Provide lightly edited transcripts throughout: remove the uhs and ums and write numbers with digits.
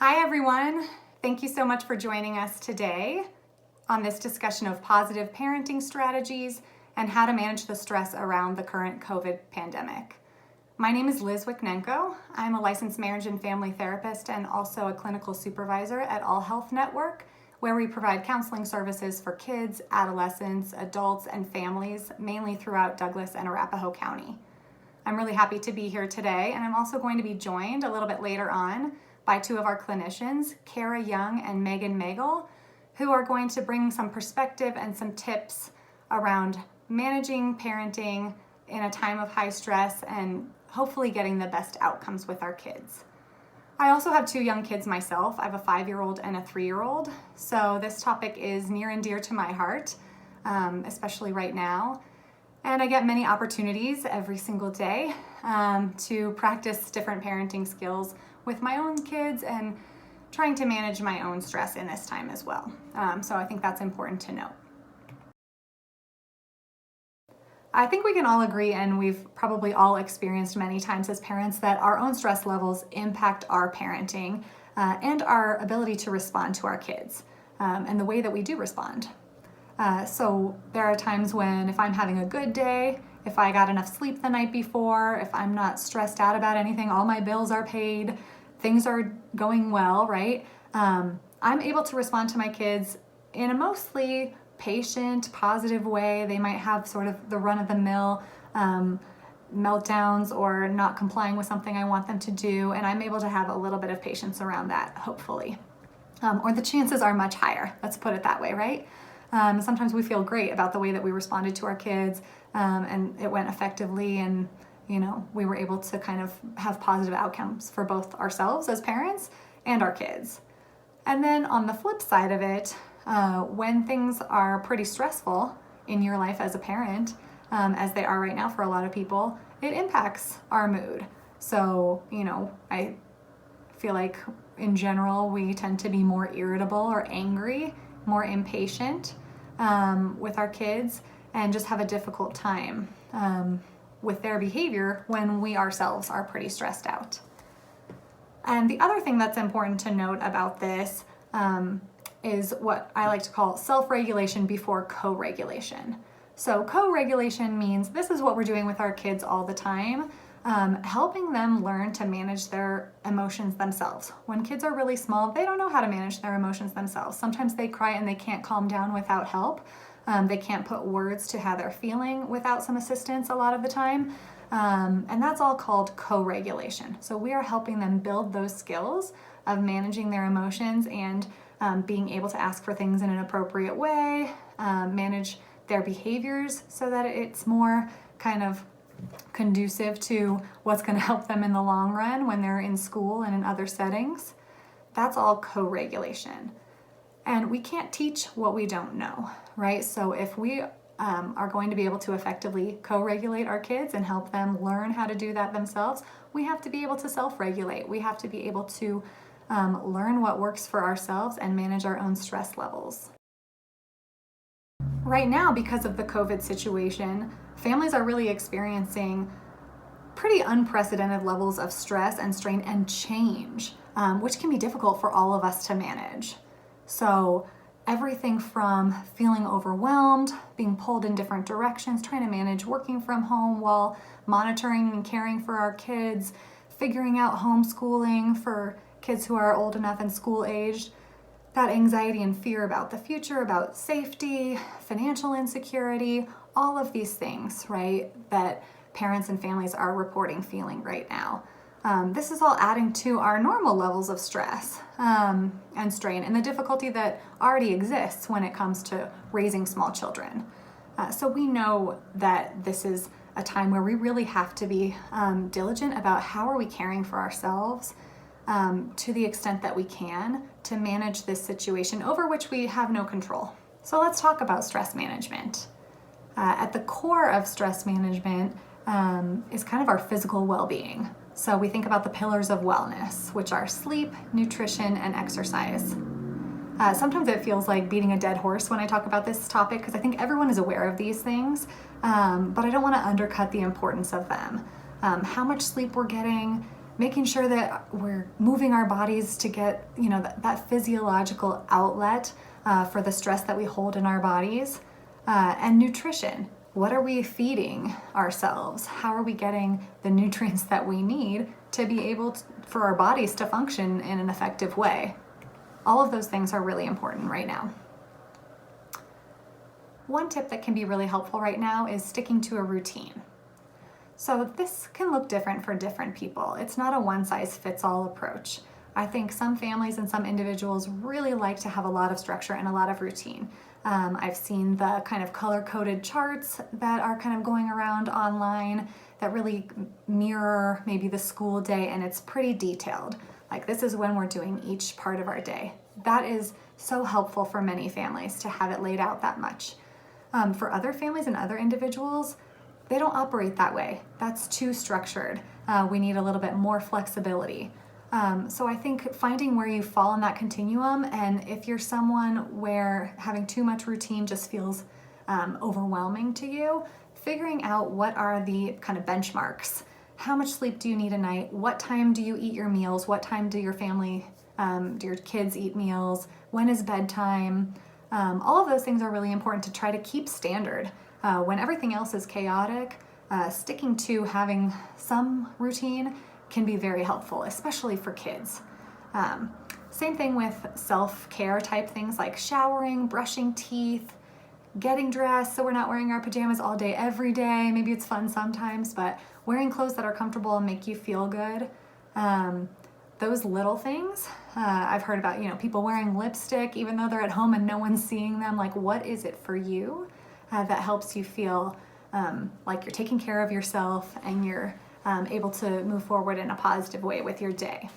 Hi everyone. Thank you so much for joining us today on this discussion of positive parenting strategies and how to manage the stress around the current COVID pandemic. My name is Liz Wicknenko. I'm a licensed marriage and family therapist and also a clinical supervisor at All Health Network, where we provide counseling services for kids, adolescents, adults, and families, mainly throughout Douglas and Arapahoe County. I'm really happy to be here today, and I'm also going to be joined a little bit later on by two of our clinicians, Kara Young and Megan Magel, who are going to bring some perspective and some tips around managing parenting in a time of high stress and hopefully getting the best outcomes with our kids. I also have two young kids myself. I have a 5-year-old and a 3-year-old, so this topic is near and dear to my heart, especially right now. And I get many opportunities every single day to practice different parenting skills with my own kids and trying to manage my own stress in this time as well. So I think that's important to note. I think we can all agree, and we've probably all experienced many times as parents, that our own stress levels impact our parenting and our ability to respond to our kids and the way that we do respond. So there are times when if I'm having a good day, if I got enough sleep the night before, if I'm not stressed out about anything, all my bills are paid, things are going well, right? I'm able to respond to my kids in a mostly patient, positive way. They might have sort of the run-of-the-mill meltdowns or not complying with something I want them to do, and I'm able to have a little bit of patience around that, hopefully. Or the chances are much higher, let's put it that way, right? Sometimes we feel great about the way that we responded to our kids and it went effectively, and we were able to kind of have positive outcomes for both ourselves as parents and our kids. And then on the flip side of it, when things are pretty stressful in your life as a parent, as they are right now for a lot of people, it impacts our mood. So, I feel like in general we tend to be more irritable or angry, more impatient with our kids, and just have a difficult time with their behavior when we ourselves are pretty stressed out. And the other thing that's important to note about this is what I like to call self-regulation before co-regulation. So co-regulation means this is what we're doing with our kids all the time, helping them learn to manage their emotions themselves. When kids are really small, they don't know how to manage their emotions themselves. Sometimes they cry and they can't calm down without help. They can't put words to how they're feeling without some assistance a lot of the time. And that's all called co-regulation. So we are helping them build those skills of managing their emotions and being able to ask for things in an appropriate way, manage their behaviors so that it's more kind of conducive to what's going to help them in the long run when they're in school and in other settings. That's all co-regulation. And we can't teach what we don't know, right? So if we are going to be able to effectively co-regulate our kids and help them learn how to do that themselves, we have to be able to self-regulate. We have to be able to learn what works for ourselves and manage our own stress levels. Right now, because of the COVID situation, families are really experiencing pretty unprecedented levels of stress and strain and change, which can be difficult for all of us to manage. So everything from feeling overwhelmed, being pulled in different directions, trying to manage working from home while monitoring and caring for our kids, figuring out homeschooling for kids who are old enough and school-aged, that anxiety and fear about the future, about safety, financial insecurity, all of these things, right, that parents and families are reporting feeling right now. This is all adding to our normal levels of stress and strain and the difficulty that already exists when it comes to raising small children. So we know that this is a time where we really have to be diligent about how are we caring for ourselves to the extent that we can to manage this situation over which we have no control. So let's talk about stress management. At the core of stress management is kind of our physical well-being. So we think about the pillars of wellness, which are sleep, nutrition, and exercise. Sometimes it feels like beating a dead horse when I talk about this topic because I think everyone is aware of these things, but I don't want to undercut the importance of them. How much sleep we're getting, making sure that we're moving our bodies to get, that physiological outlet for the stress that we hold in our bodies. And nutrition. What are we feeding ourselves? How are we getting the nutrients that we need to be able for our bodies to function in an effective way? All of those things are really important right now. One tip that can be really helpful right now is sticking to a routine. So this can look different for different people. It's not a one-size-fits-all approach. I think some families and some individuals really like to have a lot of structure and a lot of routine. I've seen the kind of color-coded charts that are kind of going around online that really mirror maybe the school day, and it's pretty detailed. Like, this is when we're doing each part of our day. That is so helpful for many families to have it laid out that much. For other families and other individuals, they don't operate that way. That's too structured. We need a little bit more flexibility. So I think finding where you fall in that continuum, and if you're someone where having too much routine just feels overwhelming to you, figuring out what are the kind of benchmarks. How much sleep do you need a night? What time do you eat your meals? What time do your family, do your kids eat meals? When is bedtime? All of those things are really important to try to keep standard. When everything else is chaotic, sticking to having some routine can be very helpful, especially for kids. Same thing with self-care type things like showering, brushing teeth, getting dressed so we're not wearing our pajamas all day, every day. Maybe it's fun sometimes, but wearing clothes that are comfortable and make you feel good. Those little things. I've heard about, people wearing lipstick even though they're at home and no one's seeing them. Like, what is it for you that helps you feel like you're taking care of yourself and you're able to move forward in a positive way with your day?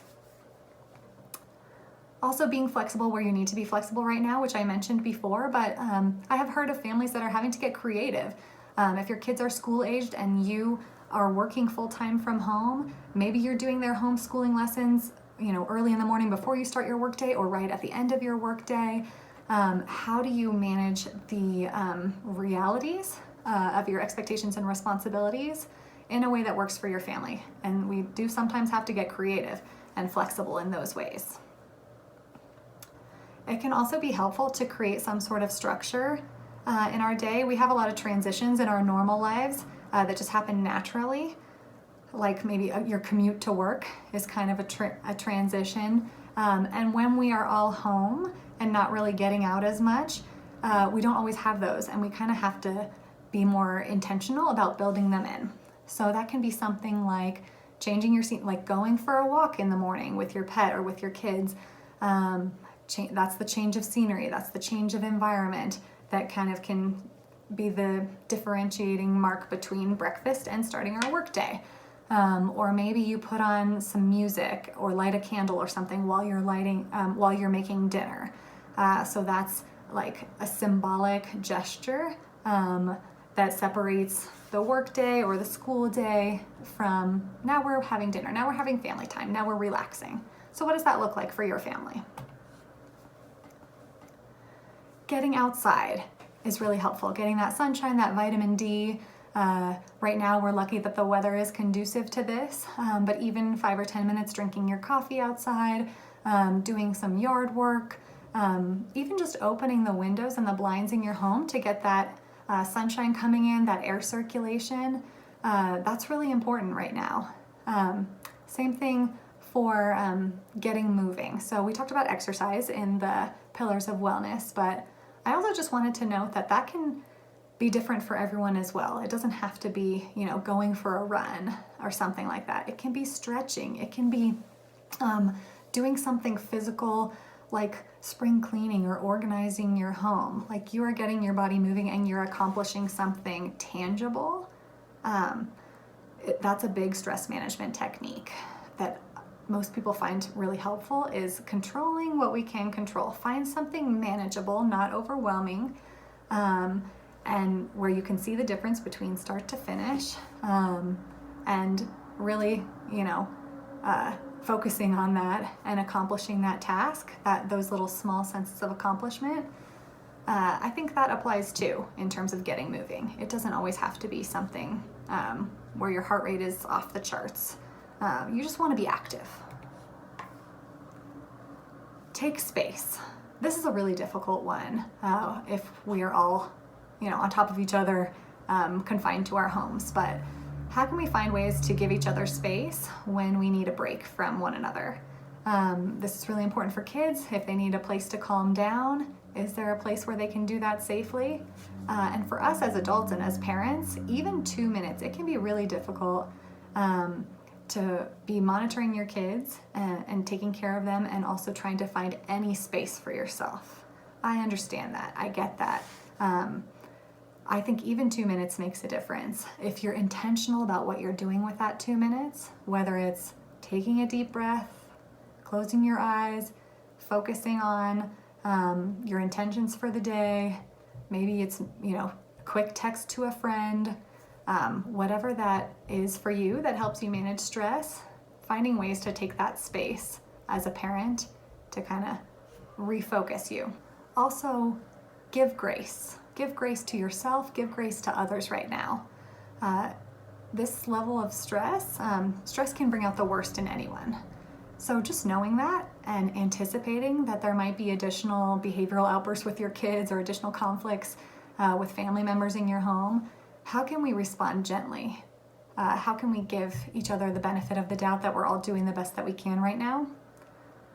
Also, being flexible where you need to be flexible right now, which I mentioned before, but I have heard of families that are having to get creative. If your kids are school aged and you are working full-time from home, maybe you're doing their homeschooling lessons, early in the morning before you start your workday or right at the end of your workday. How do you manage the realities of your expectations and responsibilities in a way that works for your family? And we do sometimes have to get creative and flexible in those ways. It can also be helpful to create some sort of structure in our day. We have a lot of transitions in our normal lives that just happen naturally. Like maybe your commute to work is kind of a transition. And when we are all home and not really getting out as much, we don't always have those, and we kind of have to be more intentional about building them in. So that can be something like changing your seat, like going for a walk in the morning with your pet or with your kids. That's the change of scenery, that's the change of environment that kind of can be the differentiating mark between breakfast and starting our workday. Or maybe you put on some music or light a candle or something while you're making dinner. So that's like a symbolic gesture that separates the workday or the school day from now we're having dinner, now we're having family time, now we're relaxing. So what does that look like for your family? Getting outside is really helpful. Getting that sunshine, that vitamin D. Right now we're lucky that the weather is conducive to this, but even 5 or 10 minutes drinking your coffee outside, doing some yard work, even just opening the windows and the blinds in your home to get that sunshine coming in, that air circulation, that's really important right now. Same thing for getting moving. So we talked about exercise in the pillars of wellness, but I also just wanted to note that that can be different for everyone as well. It doesn't have to be, going for a run or something like that. It can be stretching. It can be doing something physical like spring cleaning or organizing your home. Like you are getting your body moving and you're accomplishing something tangible. That's a big stress management technique that most people find really helpful, is controlling what we can control. Find something manageable, not overwhelming, and where you can see the difference between start to finish, and really, focusing on that and accomplishing that task, those little small senses of accomplishment. I think that applies too in terms of getting moving. It doesn't always have to be something where your heart rate is off the charts. You just want to be active. Take space. This is a really difficult one if we are all, on top of each other, confined to our homes. But how can we find ways to give each other space when we need a break from one another? This is really important for kids. If they need a place to calm down, is there a place where they can do that safely? And for us as adults and as parents, even 2 minutes, it can be really difficult to be monitoring your kids and taking care of them, and also trying to find any space for yourself. I understand that. I get that. I think even 2 minutes makes a difference. If you're intentional about what you're doing with that 2 minutes, whether it's taking a deep breath, closing your eyes, focusing on your intentions for the day, maybe it's, a quick text to a friend, whatever that is for you that helps you manage stress, finding ways to take that space as a parent to kind of refocus you. Also, give grace. Give grace to yourself, give grace to others right now. This level of stress can bring out the worst in anyone. So just knowing that and anticipating that there might be additional behavioral outbursts with your kids or additional conflicts with family members in your home, how can we respond gently? How can we give each other the benefit of the doubt that we're all doing the best that we can right now?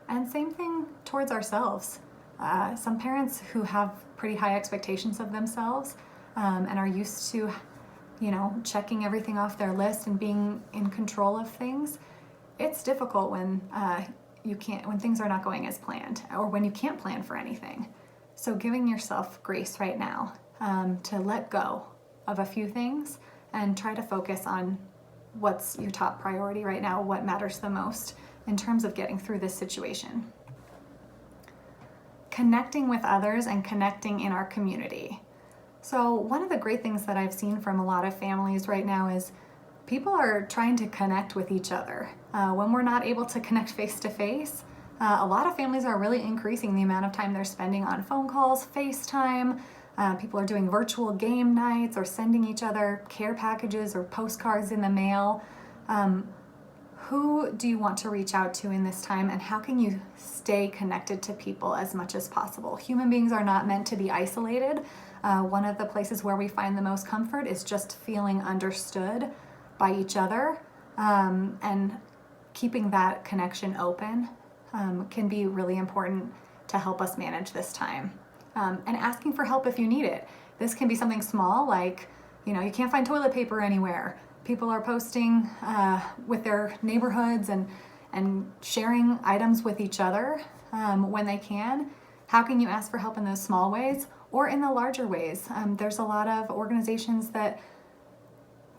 And same thing towards ourselves. Some parents who have pretty high expectations of themselves and are used to, checking everything off their list and being in control of things, it's difficult when when things are not going as planned, or when you can't plan for anything. So giving yourself grace right now to let go of a few things and try to focus on what's your top priority right now, what matters the most in terms of getting through this situation. Connecting with others and connecting in our community. So one of the great things that I've seen from a lot of families right now is people are trying to connect with each other. When we're not able to connect face to face, a lot of families are really increasing the amount of time they're spending on phone calls, FaceTime. People are doing virtual game nights or sending each other care packages or postcards in the mail. Who do you want to reach out to in this time, and how can you stay connected to people as much as possible? Human beings are not meant to be isolated. One of the places where we find the most comfort is just feeling understood by each other, and keeping that connection open can be really important to help us manage this time. And asking for help if you need it. This can be something small, like, you can't find toilet paper anywhere. People are posting with their neighborhoods and sharing items with each other when they can. How can you ask for help in those small ways or in the larger ways? There's a lot of organizations that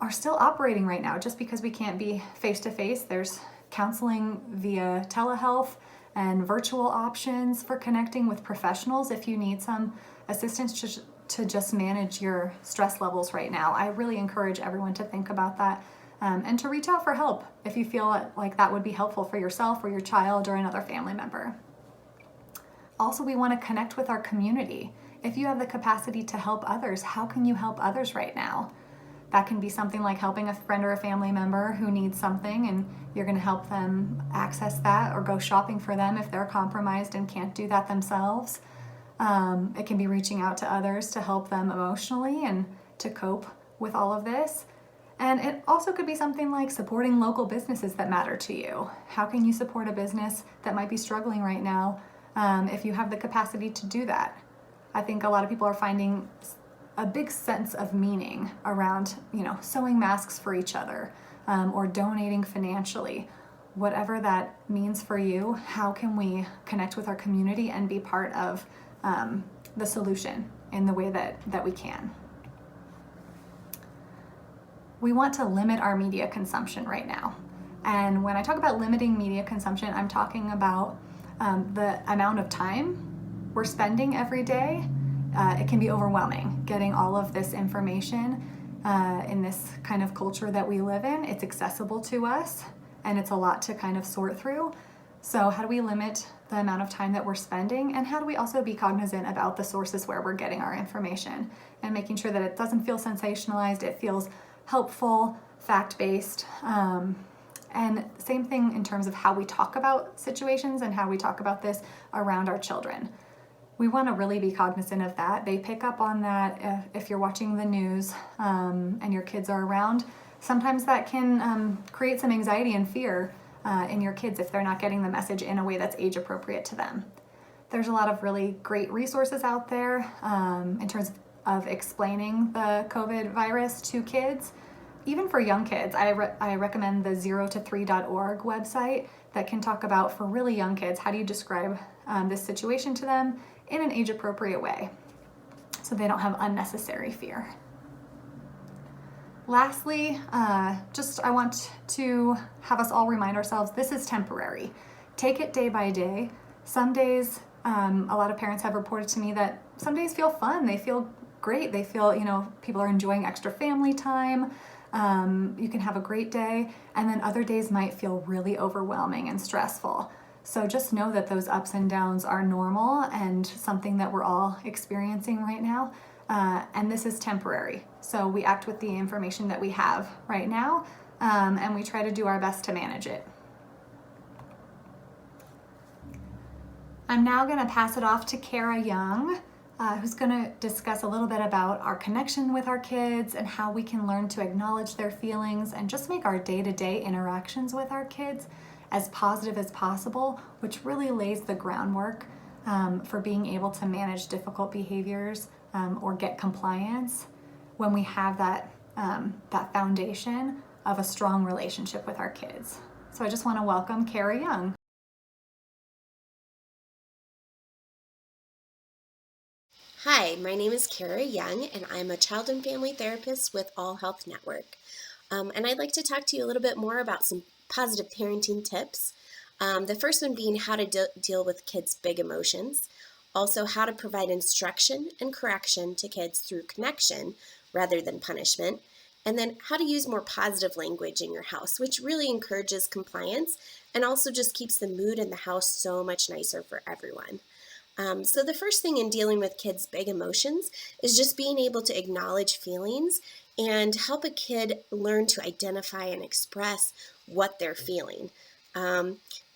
are still operating right now just because we can't be face-to-face. There's counseling via telehealth and virtual options for connecting with professionals if you need some assistance to just manage your stress levels right now. I really encourage everyone to think about that and to reach out for help if you feel like that would be helpful for yourself or your child or another family member. Also, we want to connect with our community. If you have the capacity to help others, how can you help others right now? That can be something like helping a friend or a family member who needs something, and you're going to help them access that, or go shopping for them if they're compromised and can't do that themselves. It can be reaching out to others to help them emotionally and to cope with all of this. And it also could be something like supporting local businesses that matter to you. How can you support a business that might be struggling right now if you have the capacity to do that? I think a lot of people are finding a big sense of meaning around, sewing masks for each other or donating financially. Whatever that means for you, how can we connect with our community and be part of the solution in the way that we can? We want to limit our media consumption right now. And when I talk about limiting media consumption, I'm talking about the amount of time we're spending every day. It can be overwhelming getting all of this information in this kind of culture that we live in. It's accessible to us and it's a lot to kind of sort through. So how do we limit the amount of time that we're spending, and how do we also be cognizant about the sources where we're getting our information and making sure that it doesn't feel sensationalized, it feels helpful, fact-based, And same thing in terms of how we talk about situations and how we talk about this around our children. We want to really be cognizant of that. They pick up on that if you're watching the news and your kids are around. Sometimes that can create some anxiety and fear in your kids if they're not getting the message in a way that's age appropriate to them. There's a lot of really great resources out there in terms of explaining the COVID virus to kids. Even for young kids, I recommend the 0to3.org website that can talk about, for really young kids, how do you describe this situation to them in an age appropriate way so they don't have unnecessary fear. Lastly, I want to have us all remind ourselves this is temporary. Take it day by day. Some days, a lot of parents have reported to me that some days feel fun. They feel great. They feel, people are enjoying extra family time. You can have a great day, and then other days might feel really overwhelming and stressful. So just know that those ups and downs are normal and something that we're all experiencing right now. And this is temporary. So we act with the information that we have right now, and we try to do our best to manage it. I'm now going to pass it off to Kara Young, who's going to discuss a little bit about our connection with our kids and how we can learn to acknowledge their feelings and just make our day-to-day interactions with our kids as positive as possible, which really lays the groundwork for being able to manage difficult behaviors or get compliance when we have that foundation of a strong relationship with our kids. So I just want to welcome Kara Young. Hi, my name is Kara Young, and I'm a child and family therapist with All Health Network. And I'd like to talk to you a little bit more about some positive parenting tips. The first one being how to deal with kids' big emotions. Also, how to provide instruction and correction to kids through connection rather than punishment. And then how to use more positive language in your house, which really encourages compliance and also just keeps the mood in the house so much nicer for everyone. So the first thing in dealing with kids' big emotions is just being able to acknowledge feelings and help a kid learn to identify and express what they're feeling.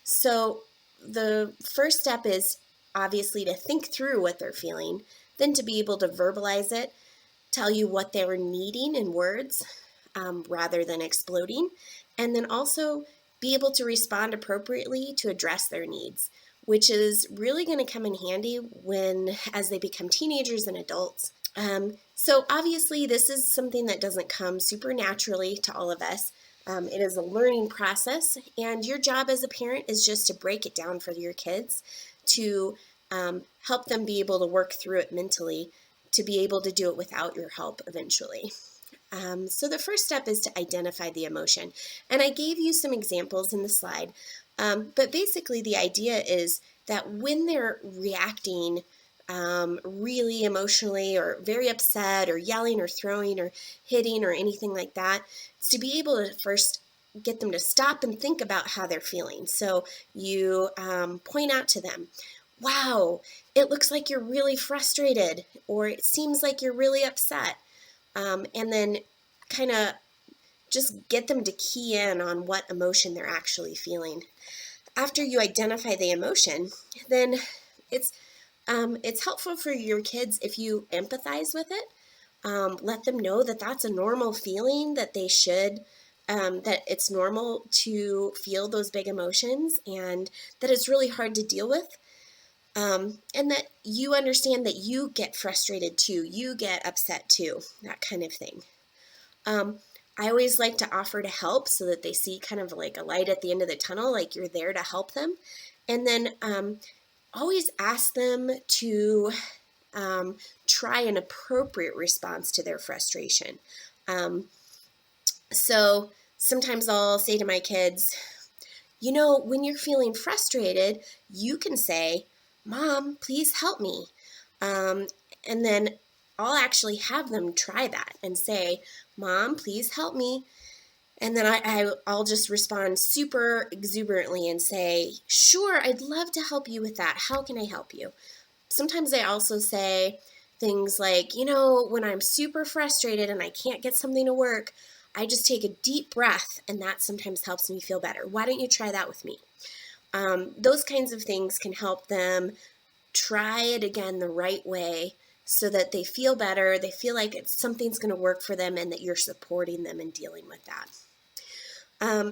So the first step is obviously to think through what they're feeling, then to be able to verbalize it, tell you what they were needing in words rather than exploding, and then also be able to respond appropriately to address their needs, which is really going to come in handy as they become teenagers and adults. So obviously this is something that doesn't come super naturally to all of us. It is a learning process, and your job as a parent is just to break it down for your kids, to help them be able to work through it mentally, to be able to do it without your help eventually. So the first step is to identify the emotion. And I gave you some examples in the slide. But basically the idea is that when they're reacting really emotionally or very upset or yelling or throwing or hitting or anything like that, it's to be able to first get them to stop and think about how they're feeling. So you point out to them, wow, it looks like you're really frustrated, or it seems like you're really upset. And then kind of just get them to key in on what emotion they're actually feeling. After you identify the emotion, then it's helpful for your kids if you empathize with it. Let them know that that's a normal feeling, that they should, that it's normal to feel those big emotions, and that it's really hard to deal with. And that you understand that you get frustrated too, you get upset too, that kind of thing. I always like to offer to help so that they see kind of like a light at the end of the tunnel, like you're there to help them. And then always ask them to try an appropriate response to their frustration. So sometimes I'll say to my kids, when you're feeling frustrated, you can say, Mom, please help me. And then I'll actually have them try that and say, Mom, please help me. And then I'll just respond super exuberantly and say, sure, I'd love to help you with that. How can I help you? Sometimes I also say things like, when I'm super frustrated and I can't get something to work, I just take a deep breath, and that sometimes helps me feel better. Why don't you try that with me? Those kinds of things can help them try it again the right way so that they feel better, they feel like something's going to work for them, and that you're supporting them in dealing with that.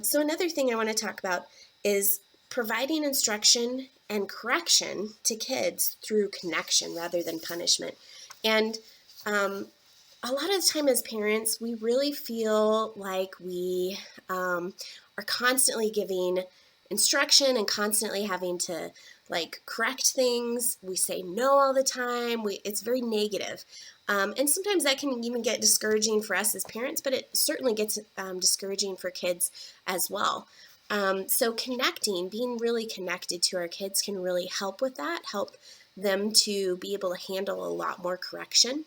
So another thing I want to talk about is providing instruction and correction to kids through connection rather than punishment. And a lot of the time as parents, we really feel like we are constantly giving instruction and constantly having to like correct things. We say no all the time. It's very negative. And sometimes that can even get discouraging for us as parents, but it certainly gets discouraging for kids as well. So connecting, being really connected to our kids can really help with that, help them to be able to handle a lot more correction.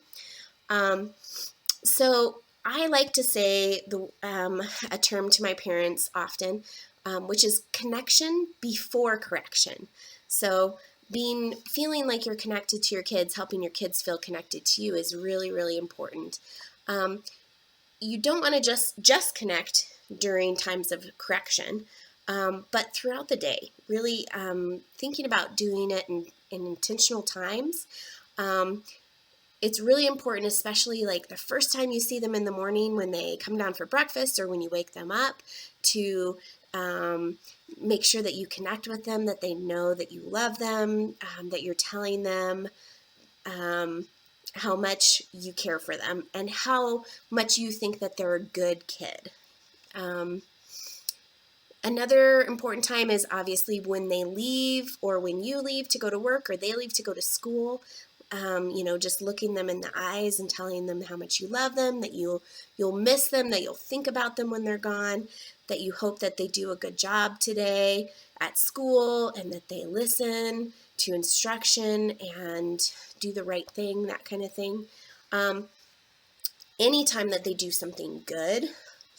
So I like to say a term to my parents often, which is connection before correction. So feeling like you're connected to your kids, helping your kids feel connected to you is really, really important. You don't want to just connect during times of correction, but throughout the day, really thinking about doing it in intentional times. It's really important, especially like the first time you see them in the morning when they come down for breakfast or when you wake them up, to make sure that you connect with them, that they know that you love them, that you're telling them how much you care for them and how much you think that they're a good kid. Another important time is obviously when they leave or when you leave to go to work or they leave to go to school. Just looking them in the eyes and telling them how much you love them, that you'll miss them, that you'll think about them when they're gone, that you hope that they do a good job today at school and that they listen to instruction and do the right thing, that kind of thing. Anytime that they do something good,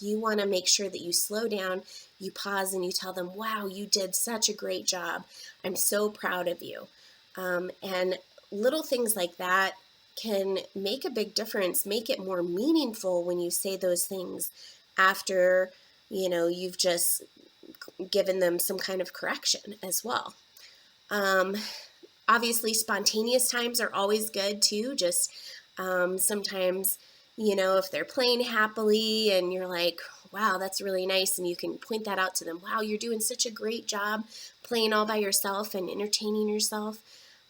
you want to make sure that you slow down, you pause, and you tell them, wow, you did such a great job. I'm so proud of you. And little things like that can make a big difference, make it more meaningful when you say those things after, you've just given them some kind of correction as well. Obviously, spontaneous times are always good too. Just sometimes, if they're playing happily and you're like, wow, that's really nice. And you can point that out to them. Wow, you're doing such a great job playing all by yourself and entertaining yourself.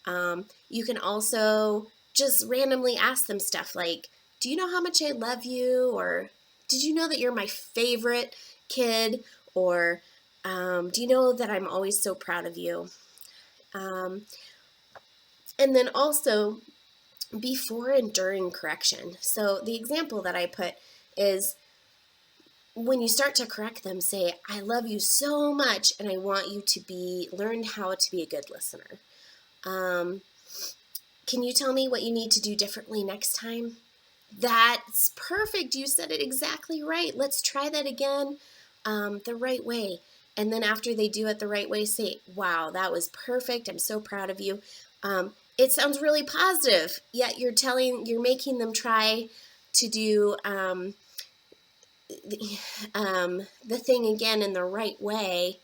You can also just randomly ask them stuff like, do you know how much I love you? Or did you know that you're my favorite kid? Or do you know that I'm always so proud of you? And then also before and during correction. So the example that I put is when you start to correct them, say, I love you so much and I want you to learn how to be a good listener. Can you tell me what you need to do differently next time? That's perfect. You said it exactly right. Let's try that again the right way. And then after they do it the right way, say, wow, that was perfect. I'm so proud of you. It sounds really positive, yet you're making them try to do the thing again in the right way.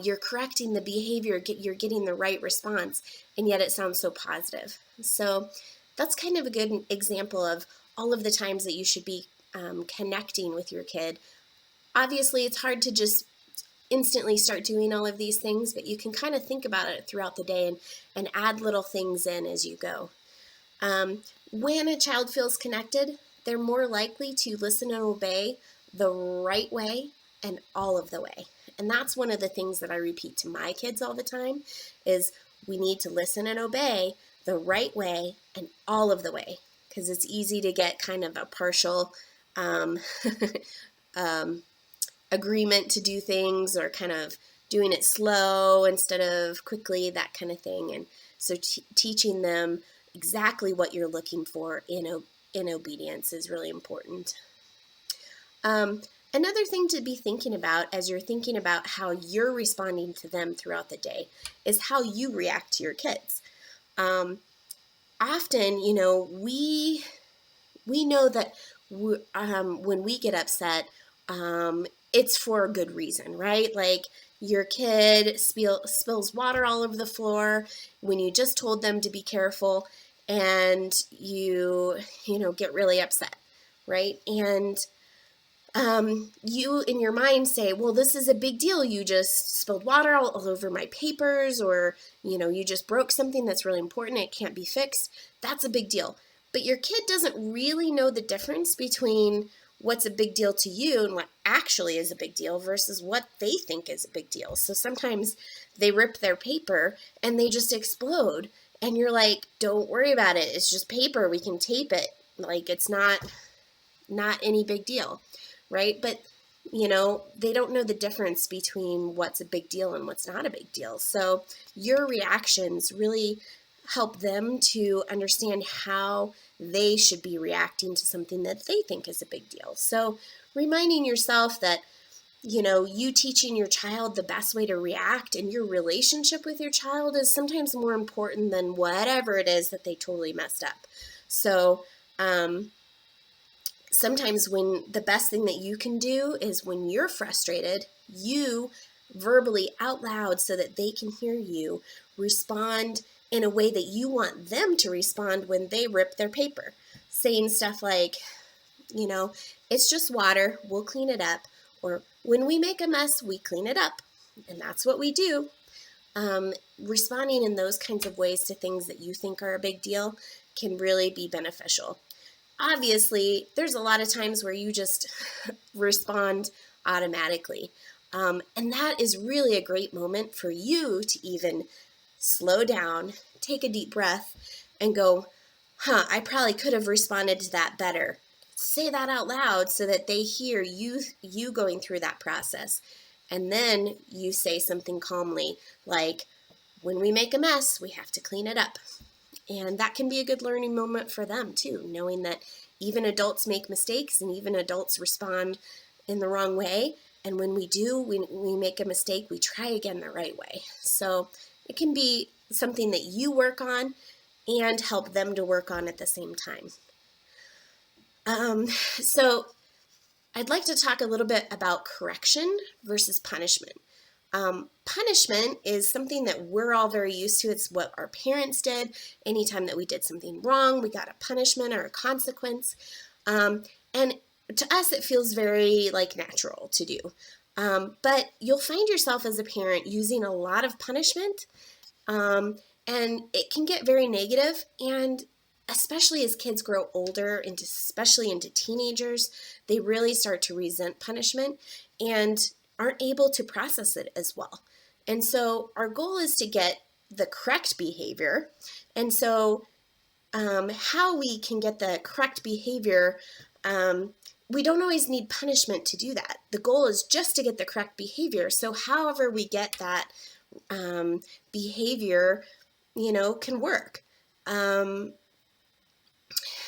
You're correcting the behavior, you're getting the right response, and yet it sounds so positive. So that's kind of a good example of all of the times that you should be connecting with your kid. Obviously, it's hard to just instantly start doing all of these things, but you can kind of think about it throughout the day and add little things in as you go. When a child feels connected, they're more likely to listen and obey the right way and all of the way. And that's one of the things that I repeat to my kids all the time is we need to listen and obey the right way and all of the way, because it's easy to get kind of a partial agreement to do things or kind of doing it slow instead of quickly, that kind of thing. And so teaching them exactly what you're looking for in obedience is really important. Another thing to be thinking about as you're thinking about how you're responding to them throughout the day is how you react to your kids. Often, we know that when we get upset, it's for a good reason, right? Like your kid spills water all over the floor when you just told them to be careful, and you get really upset, right? And you in your mind say, well, this is a big deal. You just spilled water all over my papers, or, you just broke something that's really important. It can't be fixed. That's a big deal. But your kid doesn't really know the difference between what's a big deal to you and what actually is a big deal versus what they think is a big deal. So sometimes they rip their paper and they just explode. And you're like, don't worry about it. It's just paper. We can tape it. Like, it's not any big deal, right? But they don't know the difference between what's a big deal and what's not a big deal. So your reactions really help them to understand how they should be reacting to something that they think is a big deal. So reminding yourself that you teaching your child the best way to react and your relationship with your child is sometimes more important than whatever it is that they totally messed up. So sometimes when the best thing that you can do is when you're frustrated, you verbally out loud so that they can hear you respond in a way that you want them to respond when they rip their paper. Saying stuff like, it's just water, we'll clean it up. Or when we make a mess, we clean it up. And that's what we do. Responding in those kinds of ways to things that you think are a big deal can really be beneficial. Obviously, there's a lot of times where you just respond automatically. And that is really a great moment for you to even slow down, take a deep breath, and go, I probably could have responded to that better. Say that out loud so that they hear you going through that process. And then you say something calmly like, when we make a mess, we have to clean it up. And that can be a good learning moment for them too, knowing that even adults make mistakes and even adults respond in the wrong way. And when we do, we make a mistake, we try again the right way. So it can be something that you work on and help them to work on at the same time. So I'd like to talk a little bit about correction versus punishment. Punishment is something that we're all very used to. It's what our parents did. Anytime that we did something wrong, we got a punishment or a consequence. And to us, it feels very natural to do. But you'll find yourself as a parent using a lot of punishment, and it can get very negative. And especially as kids grow older, especially into teenagers, they really start to resent punishment and aren't able to process it as well. And so our goal is to get the correct behavior. And so how we can get the correct behavior, we don't always need punishment to do that. The goal is just to get the correct behavior. So however we get that behavior, can work.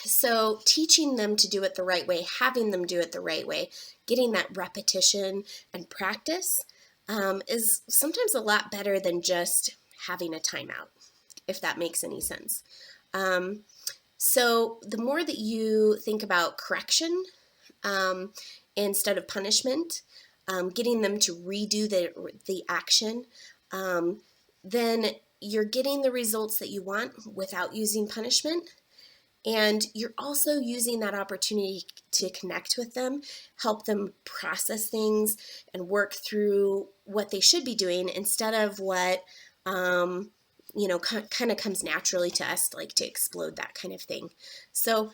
So teaching them to do it the right way, having them do it the right way, getting that repetition and practice is sometimes a lot better than just having a timeout, if that makes any sense. So the more that you think about correction instead of punishment, getting them to redo the action, then you're getting the results that you want without using punishment. And you're also using that opportunity to connect with them, help them process things and work through what they should be doing instead of what, kind of comes naturally to us, like to explode, that kind of thing. So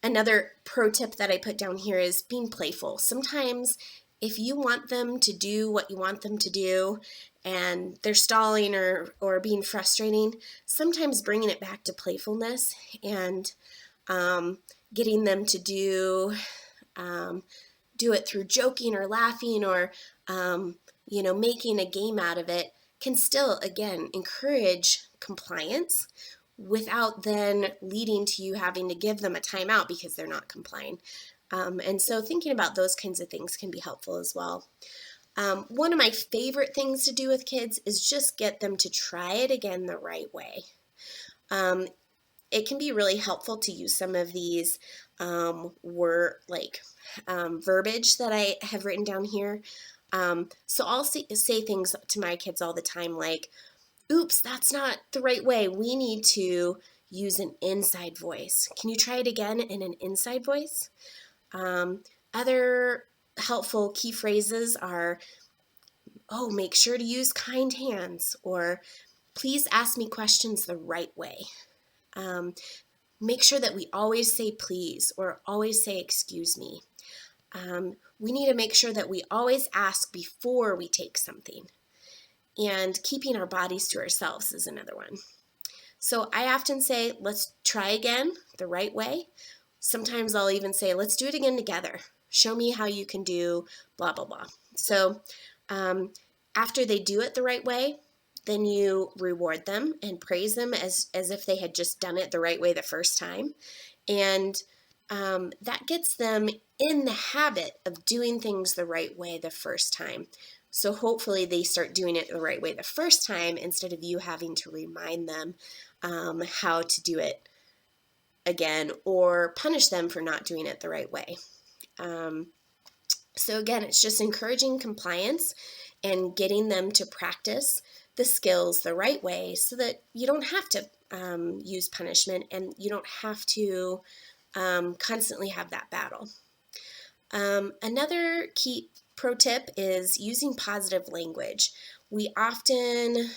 another pro tip that I put down here is being playful. Sometimes if you want them to do what you want them to do and they're stalling or being frustrating, sometimes bringing it back to playfulness and getting them to do it through joking or laughing or, making a game out of it can still, again, encourage compliance without then leading to you having to give them a timeout because they're not complying. And so thinking about those kinds of things can be helpful as well. One of my favorite things to do with kids is just get them to try it again the right way. it can be really helpful to use some of these verbiage that I have written down here. So I'll say things to my kids all the time like, oops, that's not the right way. We need to use an inside voice. Can you try it again in an inside voice? Other helpful key phrases are, oh, make sure to use kind hands, or please ask me questions the right way. Make sure that we always say please or always say excuse me. We need to make sure that we always ask before we take something. And keeping our bodies to ourselves is another one. So I often say, let's try again the right way. Sometimes I'll even say, let's do it again together. Show me how you can do blah, blah, blah. So after they do it the right way, then you reward them and praise them as if they had just done it the right way the first time. And that gets them in the habit of doing things the right way the first time. So hopefully they start doing it the right way the first time instead of you having to remind them how to do it again or punish them for not doing it the right way. So again, it's just encouraging compliance and getting them to practice the skills the right way so that you don't have to use punishment and you don't have to constantly have that battle. Another key pro tip is using positive language. We often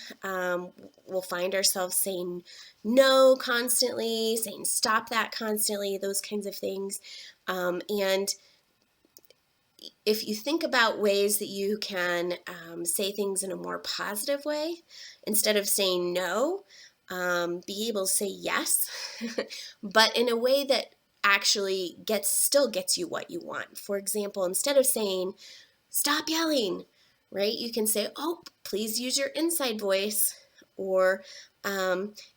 will find ourselves saying no constantly, saying stop that constantly, those kinds of things. And if you think about ways that you can say things in a more positive way, instead of saying no, be able to say yes, but in a way that actually still gets you what you want. For example, instead of saying, stop yelling, right? You can say, oh, please use your inside voice. Or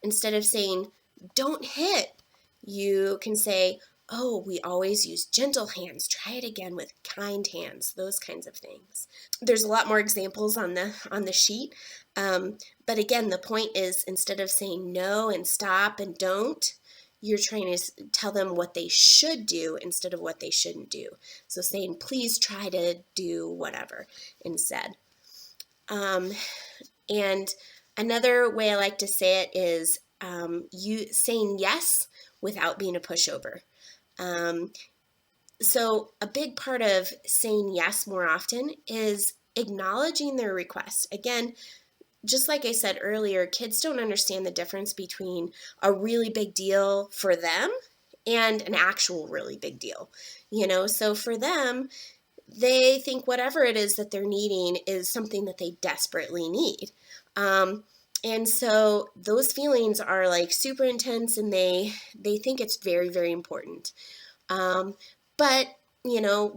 instead of saying, don't hit, you can say, oh, we always use gentle hands. Try it again with kind hands, those kinds of things. There's a lot more examples on the sheet. But again, the point is instead of saying no and stop and don't, you're trying to tell them what they should do instead of what they shouldn't do. So saying, please try to do whatever instead. And another way I like to say it is you saying yes without being a pushover. So a big part of saying yes more often is acknowledging their request. Again, just like I said earlier, kids don't understand the difference between a really big deal for them and an actual really big deal. So for them, they think whatever it is that they're needing is something that they desperately need. And so those feelings are like super intense and they think it's very, very important. But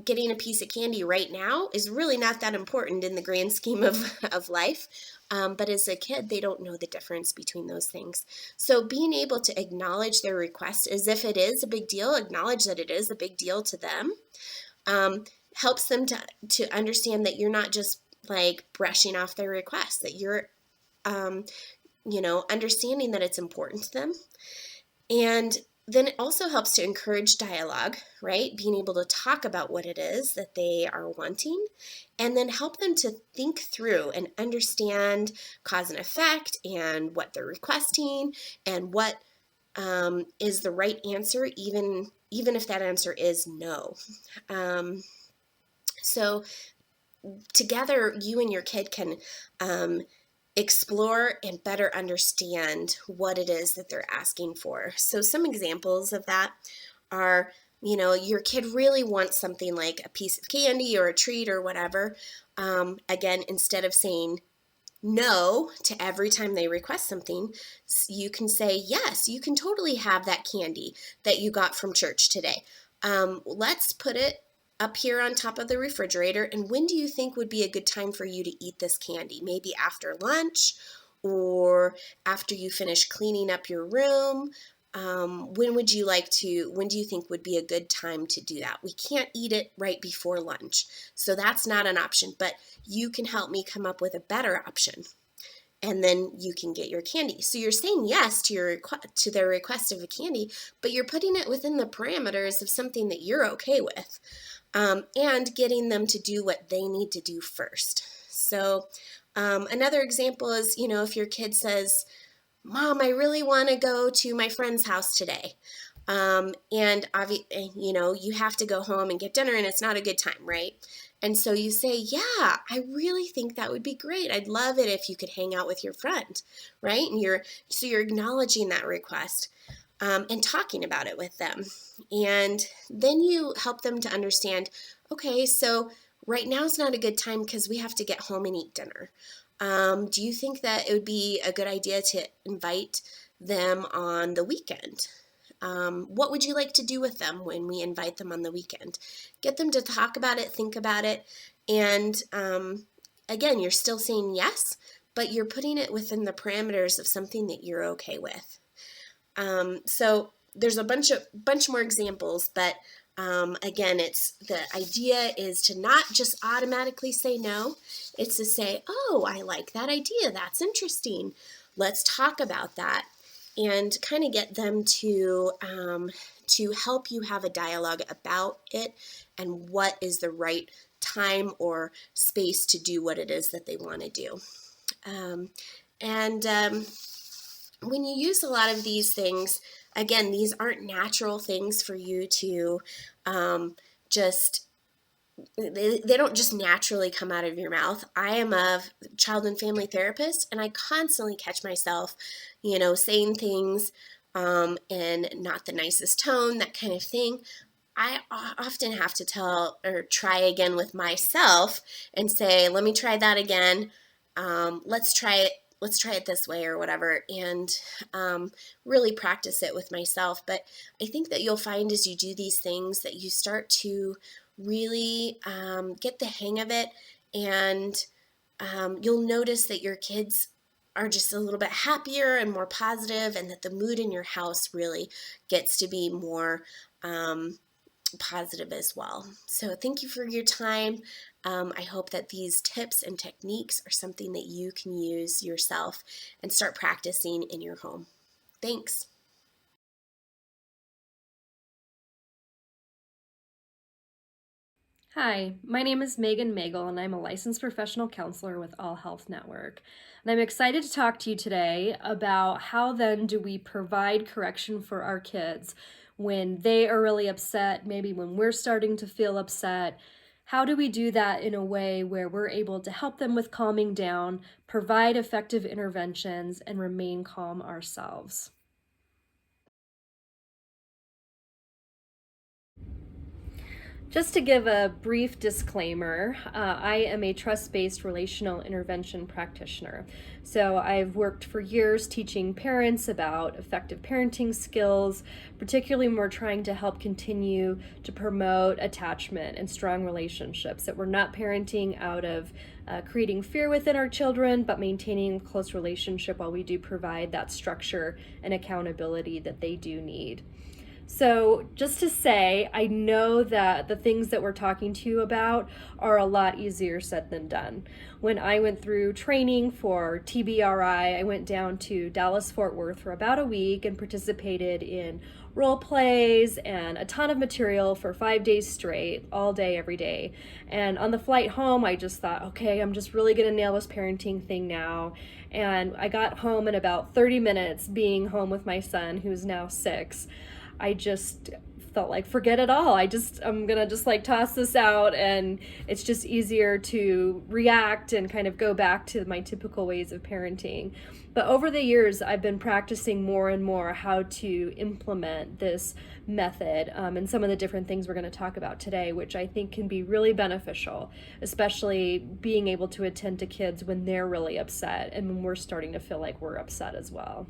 getting a piece of candy right now is really not that important in the grand scheme of life. But as a kid, they don't know the difference between those things. So being able to acknowledge their request as if it is a big deal, acknowledge that it is a big deal to them, helps them to understand that you're not just like brushing off their request, that you're, understanding that it's important to them. And then it also helps to encourage dialogue, right? Being able to talk about what it is that they are wanting, and then help them to think through and understand cause and effect and what they're requesting and what is the right answer, even if that answer is no. So together, you and your kid can explore and better understand what it is that they're asking for. So some examples of that are, your kid really wants something like a piece of candy or a treat or whatever. Again, instead of saying no to every time they request something, you can say, yes, you can totally have that candy that you got from church today. Let's put it up here on top of the refrigerator. And when do you think would be a good time for you to eat this candy? Maybe after lunch or after you finish cleaning up your room. When do you think would be a good time to do that? We can't eat it right before lunch. So that's not an option, but you can help me come up with a better option. and then you can get your candy. So you're saying yes to their request of a candy, but you're putting it within the parameters of something that you're okay with, and getting them to do what they need to do first. So another example is, if your kid says, Mom, I really want to go to my friend's house today. You have to go home and get dinner and it's not a good time, right? And so you say, yeah, I really think that would be great. I'd love it if you could hang out with your friend, right? And you're acknowledging that request, and talking about it with them. And then you help them to understand, okay, so right now is not a good time because we have to get home and eat dinner. Do you think that it would be a good idea to invite them on the weekend? What would you like to do with them when we invite them on the weekend? Get them to talk about it, think about it, and again, you're still saying yes, but you're putting it within the parameters of something that you're okay with. So there's a bunch more examples, but again, the idea is to not just automatically say no. It's to say, oh, I like that idea. That's interesting. Let's talk about that, and kind of get them to help you have a dialogue about it and what is the right time or space to do what it is that they want to do. And when you use a lot of these things, again, these aren't natural things for you to just, they don't just naturally come out of your mouth. I am a child and family therapist, and I constantly catch myself, saying things in not the nicest tone, that kind of thing. I often have to tell or try again with myself and say, let me try that again. Let's try it this way or whatever, and really practice it with myself. But I think that you'll find as you do these things that you start to really get the hang of it, and you'll notice that your kids are just a little bit happier and more positive, and that the mood in your house really gets to be more positive as well. So thank you for your time. I hope that these tips and techniques are something that you can use yourself and start practicing in your home. Thanks. Hi, my name is Megan Magel, and I'm a licensed professional counselor with All Health Network. And I'm excited to talk to you today about how then do we provide correction for our kids when they are really upset, maybe when we're starting to feel upset. How do we do that in a way where we're able to help them with calming down, provide effective interventions, and remain calm ourselves? Just to give a brief disclaimer, I am a trust-based relational intervention practitioner. So I've worked for years teaching parents about effective parenting skills, particularly when we're trying to help continue to promote attachment and strong relationships, that we're not parenting out of creating fear within our children, but maintaining a close relationship while we do provide that structure and accountability that they do need. So, just to say, I know that the things that we're talking to you about are a lot easier said than done. When I went through training for TBRI, I went down to Dallas Fort Worth for about a week and participated in role plays and a ton of material for 5 days straight, all day, every day. And on the flight home, I just thought, okay, I'm just really going to nail this parenting thing now. And I got home in about 30 minutes, being home with my son, who's now 6. I just felt like forget it all. I'm gonna just like toss this out, and it's just easier to react and kind of go back to my typical ways of parenting. But over the years, I've been practicing more and more how to implement this method, and some of the different things we're going to talk about today, which I think can be really beneficial, especially being able to attend to kids when they're really upset and when we're starting to feel like we're upset as well.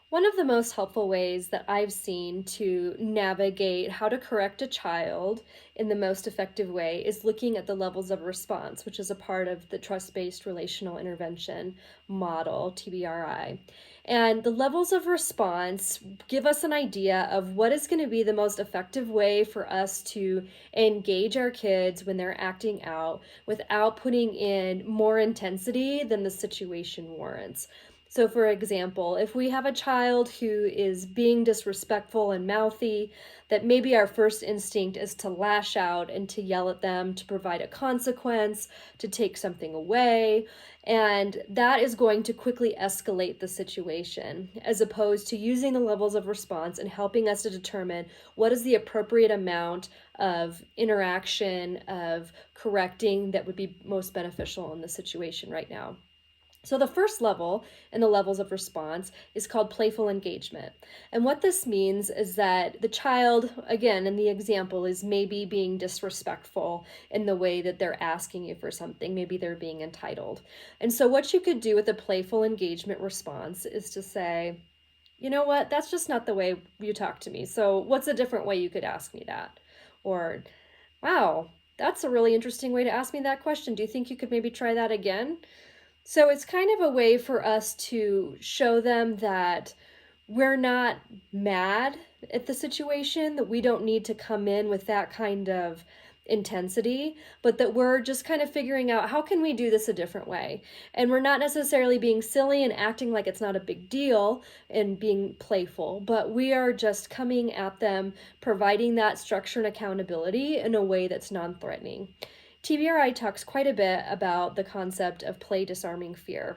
One of the most helpful ways that I've seen to navigate how to correct a child in the most effective way is looking at the levels of response, which is a part of the trust-based relational intervention model, TBRI. And the levels of response give us an idea of what is going to be the most effective way for us to engage our kids when they're acting out without putting in more intensity than the situation warrants. So, for example, if we have a child who is being disrespectful and mouthy, that maybe our first instinct is to lash out and to yell at them, to provide a consequence, to take something away. And that is going to quickly escalate the situation, as opposed to using the levels of response and helping us to determine what is the appropriate amount of interaction, of correcting that would be most beneficial in the situation right now. So the first level in the levels of response is called playful engagement. And what this means is that the child, again, in the example, is maybe being disrespectful in the way that they're asking you for something. Maybe they're being entitled. And so what you could do with a playful engagement response is to say, you know what, that's just not the way you talk to me. So what's a different way you could ask me that? Or, wow, that's a really interesting way to ask me that question. Do you think you could maybe try that again? So it's kind of a way for us to show them that we're not mad at the situation, that we don't need to come in with that kind of intensity, but that we're just kind of figuring out how can we do this a different way. And we're not necessarily being silly and acting like it's not a big deal and being playful, but we are just coming at them, providing that structure and accountability in a way that's non-threatening. TBRI talks quite a bit about the concept of play disarming fear.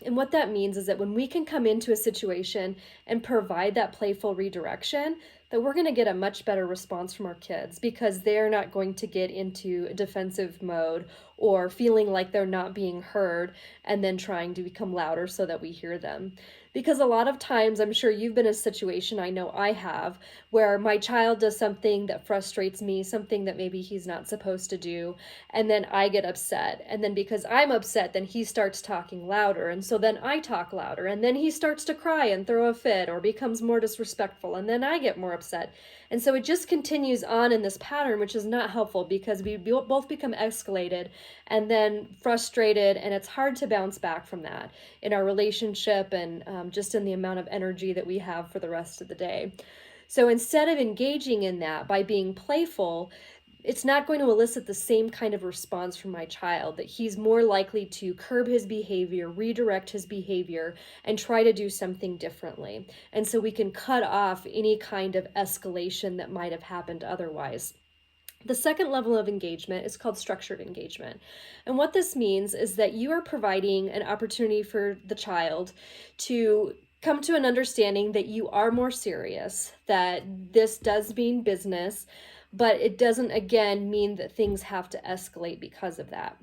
And what that means is that when we can come into a situation and provide that playful redirection, that we're going to get a much better response from our kids because they're not going to get into a defensive mode or feeling like they're not being heard and then trying to become louder so that we hear them. Because a lot of times, I'm sure you've been in a situation, I know I have, where my child does something that frustrates me, something that maybe he's not supposed to do, and then I get upset. And then because I'm upset, then he starts talking louder, and so then I talk louder, and then he starts to cry and throw a fit or becomes more disrespectful, and then I get more upset. And so it just continues on in this pattern, which is not helpful because we both become escalated and then frustrated, and it's hard to bounce back from that in our relationship and just in the amount of energy that we have for the rest of the day. So instead of engaging in that by being playful, it's not going to elicit the same kind of response from my child, that he's more likely to curb his behavior, redirect his behavior, and try to do something differently. And so we can cut off any kind of escalation that might have happened otherwise. The second level of engagement is called structured engagement. And what this means is that you are providing an opportunity for the child to come to an understanding that you are more serious, that this does mean business, but it doesn't, again, mean that things have to escalate because of that.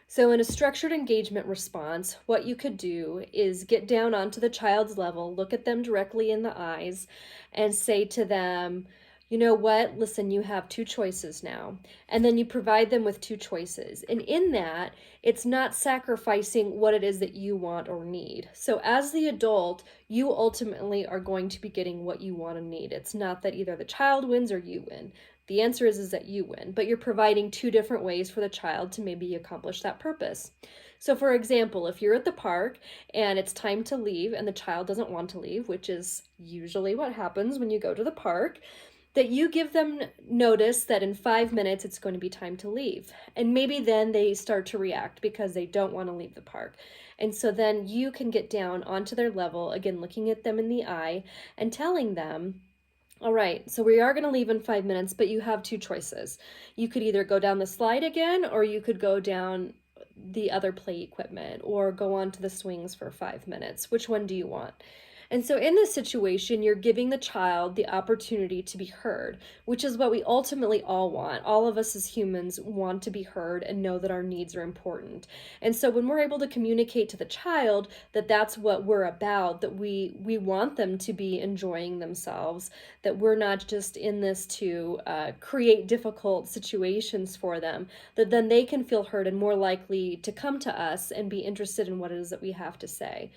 So in a structured engagement response, what you could do is get down onto the child's level, look at them directly in the eyes, and say to them, you know what, listen, you have two choices now. And then you provide them with two choices. And in that, it's not sacrificing what it is that you want or need. So as the adult, you ultimately are going to be getting what you want and need. It's not that either the child wins or you win. The answer is that you win, but you're providing two different ways for the child to maybe accomplish that purpose. So for example, if you're at the park and it's time to leave and the child doesn't want to leave, which is usually what happens when you go to the park, that you give them notice that in 5 minutes it's going to be time to leave. And maybe then they start to react because they don't want to leave the park. And so then you can get down onto their level, again, looking at them in the eye and telling them, all right, so we are going to leave in 5 minutes, but you have two choices. You could either go down the slide again, or you could go down the other play equipment, or go onto the swings for 5 minutes. Which one do you want? And so in this situation, you're giving the child the opportunity to be heard, which is what we ultimately all want. All of us as humans want to be heard and know that our needs are important. And so when we're able to communicate to the child that that's what we're about, that we want them to be enjoying themselves, that we're not just in this to create difficult situations for them, that then they can feel heard and more likely to come to us and be interested in what it is that we have to say.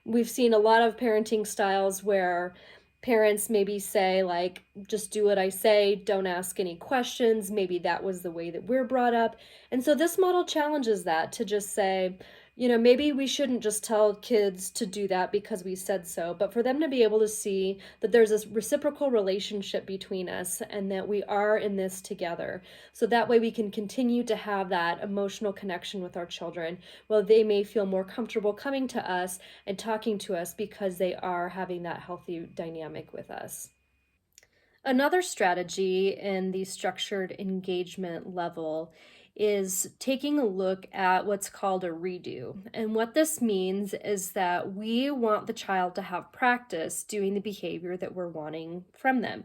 We've seen a lot of parenting styles where parents maybe say, like, just do what I say, don't ask any questions. Maybe that was the way that we're brought up. And so this model challenges that, to just say, maybe we shouldn't just tell kids to do that because we said so, but for them to be able to see that there's this reciprocal relationship between us and that we are in this together. So that way we can continue to have that emotional connection with our children. Well, they may feel more comfortable coming to us and talking to us because they are having that healthy dynamic with us. Another strategy in the structured engagement level is taking a look at what's called a redo. And what this means is that we want the child to have practice doing the behavior that we're wanting from them.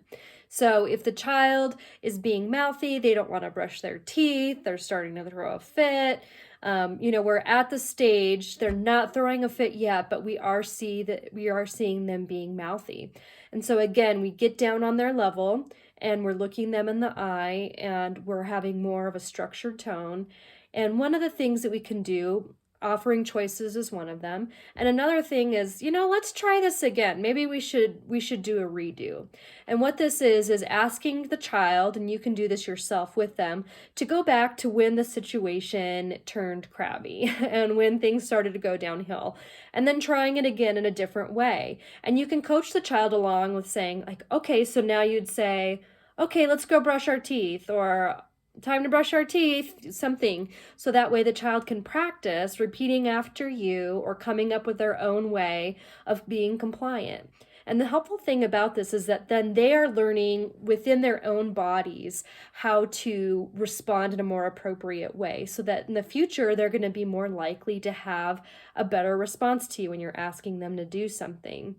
So if the child is being mouthy, they don't want to brush their teeth, they're starting to throw a fit, we're at the stage, they're not throwing a fit yet, but we are seeing them being mouthy. And so again, we get down on their level and we're looking them in the eye and we're having more of a structured tone. And one of the things that we can do, offering choices is one of them. And another thing is, let's try this again. Maybe we should do a redo. And what this is asking the child, and you can do this yourself with them, to go back to when the situation turned crabby and when things started to go downhill, and then trying it again in a different way. And you can coach the child along with saying, like, okay, so now you'd say, okay, let's go brush our teeth, or time to brush our teeth, something. So that way the child can practice repeating after you or coming up with their own way of being compliant. And the helpful thing about this is that then they are learning within their own bodies how to respond in a more appropriate way, so that in the future they're going to be more likely to have a better response to you when you're asking them to do something.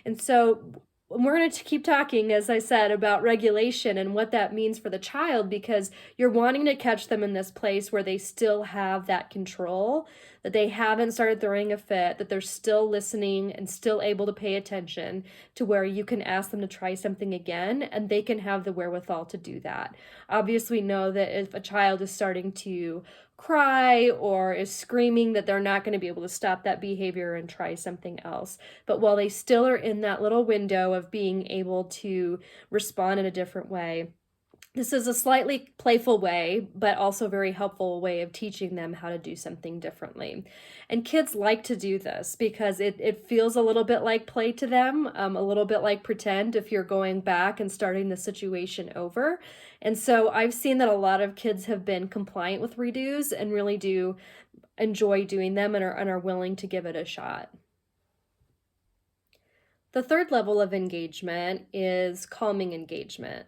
And so we're going to keep talking, as I said, about regulation and what that means for the child, because you're wanting to catch them in this place where they still have that control, that they haven't started throwing a fit, that they're still listening and still able to pay attention, to where you can ask them to try something again and they can have the wherewithal to do that. Obviously, know that if a child is starting to cry or is screaming, that they're not going to be able to stop that behavior and try something else. But while they still are in that little window of being able to respond in a different way, this is a slightly playful way, but also very helpful way of teaching them how to do something differently. And kids like to do this because it feels a little bit like play to them, a little bit like pretend if you're going back and starting the situation over. And so I've seen that a lot of kids have been compliant with redos and really do enjoy doing them and are willing to give it a shot. The third level of engagement is calming engagement.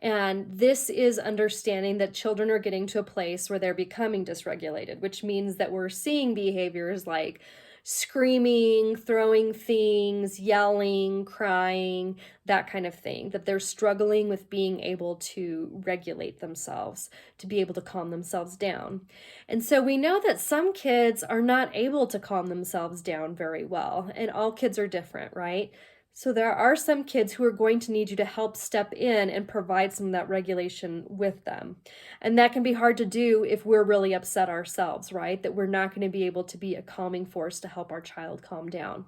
And this is understanding that children are getting to a place where they're becoming dysregulated, which means that we're seeing behaviors like screaming, throwing things, yelling, crying, that kind of thing, that they're struggling with being able to regulate themselves, to be able to calm themselves down. And so we know that some kids are not able to calm themselves down very well, and all kids are different, right? So there are some kids who are going to need you to help step in and provide some of that regulation with them. And that can be hard to do if we're really upset ourselves, right? That we're not going to be able to be a calming force to help our child calm down.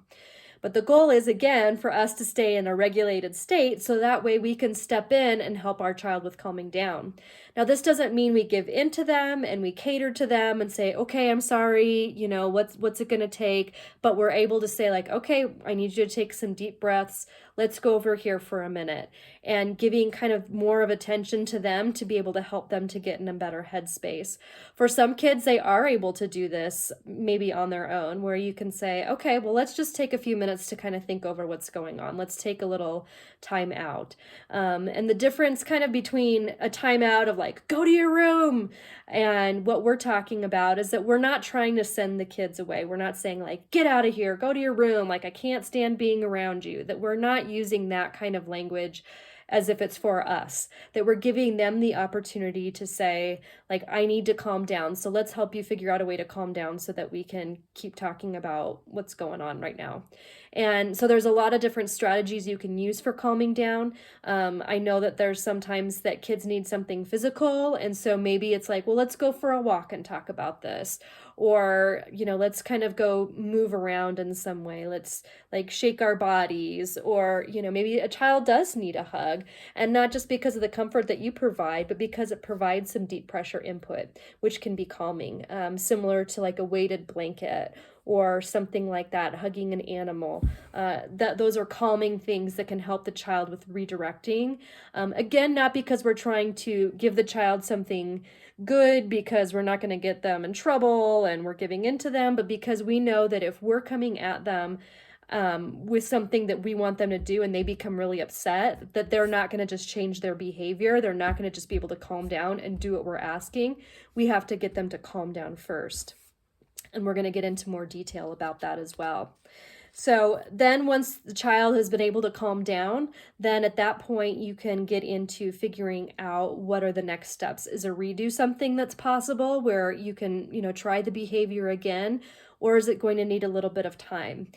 But the goal is, again, for us to stay in a regulated state so that way we can step in and help our child with calming down. Now, this doesn't mean we give in to them and we cater to them and say, okay, I'm sorry, what's it going to take? But we're able to say, like, okay, I need you to take some deep breaths. Let's go over here for a minute, and giving kind of more of attention to them to be able to help them to get in a better headspace. For some kids, they are able to do this maybe on their own, where you can say, okay, well, let's just take a few minutes to kind of think over what's going on. Let's take a little time out. And the difference kind of between a time out of like, go to your room, and what we're talking about is that we're not trying to send the kids away. We're not saying like, get out of here, go to your room, like I can't stand being around you, that we're not using that kind of language as if it's for us, that we're giving them the opportunity to say, like, I need to calm down. So let's help you figure out a way to calm down so that we can keep talking about what's going on right now. And so there's a lot of different strategies you can use for calming down. I know that there's sometimes that kids need something physical. And so maybe it's like, well, let's go for a walk and talk about this. Or, let's kind of go move around in some way. Let's like shake our bodies. Or, maybe a child does need a hug. And not just because of the comfort that you provide, but because it provides some deep pressure input, which can be calming, similar to like a weighted blanket or something like that, hugging an animal. Those are calming things that can help the child with redirecting. Again, not because we're trying to give the child something good because we're not going to get them in trouble and we're giving in to them, but because we know that if we're coming at them with something that we want them to do and they become really upset, that they're not going to just change their behavior. They're not going to just be able to calm down and do what we're asking. We have to get them to calm down first. And we're going to get into more detail about that as well. So then once the child has been able to calm down, then at that point you can get into figuring out what are the next steps. Is a redo something that's possible where you can, try the behavior again, or is it going to need a little bit of time?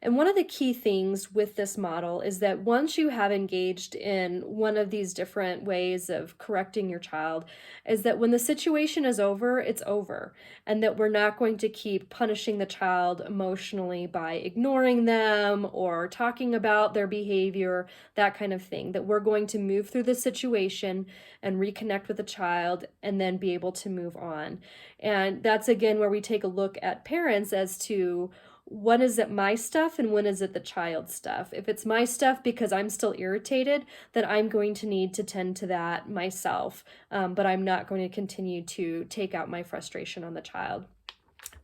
And one of the key things with this model is that once you have engaged in one of these different ways of correcting your child, is that when the situation is over, it's over. And that we're not going to keep punishing the child emotionally by ignoring them or talking about their behavior, that kind of thing. That we're going to move through the situation and reconnect with the child and then be able to move on. And that's again where we take a look at parents as to when is it my stuff and when is it the child's stuff. If it's my stuff because I'm still irritated, then I'm going to need to tend to that myself, but I'm not going to continue to take out my frustration on the child.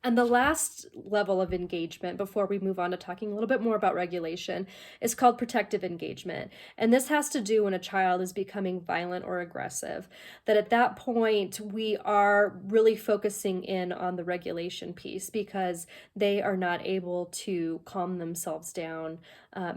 And the last level of engagement before we move on to talking a little bit more about regulation is called protective engagement. And this has to do when a child is becoming violent or aggressive, that at that point we are really focusing in on the regulation piece because they are not able to calm themselves down